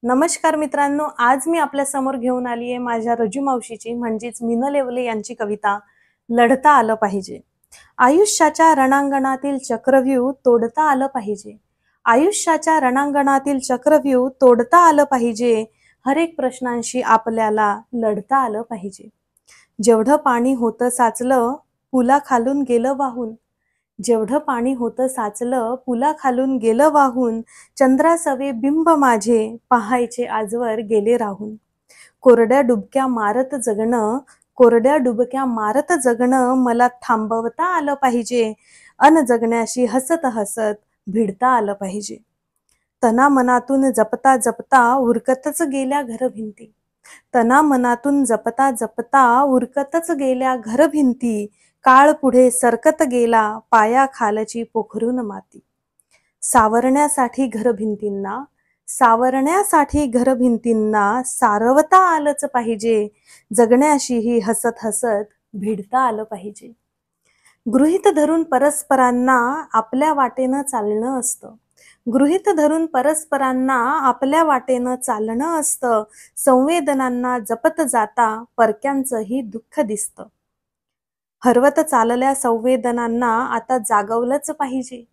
नमस्कार मित्रांनो, आज मी आपल्या समोर घेऊन आली आहे माझ्या रजू मावशीची म्हणजेच मीना लेवले यांची कविता लढता आलं पाहिजे. आयुष्याच्या रणांगणातील चक्रव्यूह तोडता आलं पाहिजे. आयुष्याच्या रणांगणातील चक्रव्यूह तोडता आलं पाहिजे. हर एक प्रश्नांशी आपल्याला लढता आलं पाहिजे. जेवढं पाणी होतं साचलं पुलाखालून गेलं वाहून. जेवढं पाणी होतं साचलं पुलाखालून गेलं वाहून. चंद्रासवे बिंब माझे पाहायचे आजवर गेले राहून. कोरड्या डुबक्या मारत जगणं, कोरड्या डुबक्या मारत जगणं मला थांबवता आलं पाहिजे. अन जगण्याशी हसत हसत भिडता आलं पाहिजे. तना मनातून जपता जपता उरकतच गेल्या घरभिंती. तना मनातून जपता जपता उरकतच गेल्या घरभिंती. काळ पुढे सरकत गेला पायाखालची पोखरून माती. सावरण्यासाठी घरभिंतींना, सावरण्यासाठी घरभिंतींना सारवता आलंच पाहिजे. जगण्याशीही हसत हसत भिडता आलं पाहिजे. गृहीत धरून परस्परांना आपल्या वाटेनं चालणं असतं. गृहीत धरून परस्परांना आपल्या वाटेनं चालणं असतं. संवेदनांना जपत जाता परक्यांचंही दुःख दिसतं. हरवत चालल्या संवेदनांना आता जागवलंच पाहिजे.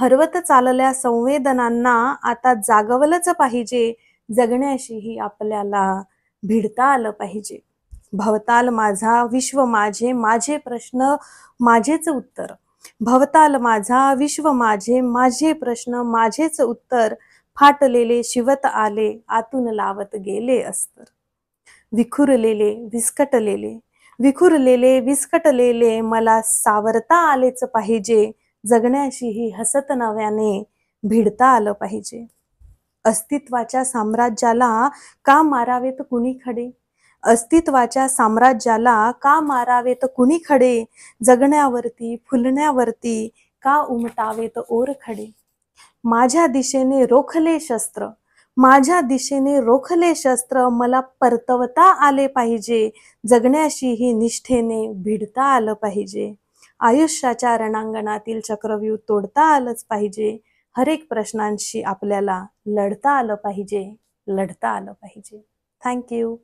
हरवत चालल्या संवेदनांना आता जागवलंच पाहिजे. जगण्याशीही आपल्याला भिडता आलं पाहिजे. भवताल माझा विश्व माझे, माझे प्रश्न माझेच उत्तर. भवताल माझा विश्व माझे, माझे प्रश्न माझेच उत्तर. फाटलेले शिवत आले आतून लावत गेले अस्तर. विखुरलेले विस्कटलेले, विखुरलेले विस्कटलेले मला सावरता आलेच पाहिजे. जगण्याशीही हसत नव्याने भिडता आलं पाहिजे. अस्तित्वाच्या साम्राज्याला का मारावेत कुणी खडे. अस्तित्वाच्या साम्राज्याला का मारावेत कुणी खडे. जगण्यावरती फुलण्यावरती का उमटावेत ओर खडे. माझ्या दिशेने रोखले शस्त्र, माझ्या दिशेने रोखले शस्त्र मला परतवता आले पाहिजे. जगण्याशीही निष्ठेने भिडता आलं पाहिजे. आयुष्याच्या रणांगणातील चक्रव्यूह तोडता आलंच पाहिजे. हर एक प्रश्नांशी आपल्याला लढता आलं पाहिजे, लढता आलं पाहिजे. थँक्यू.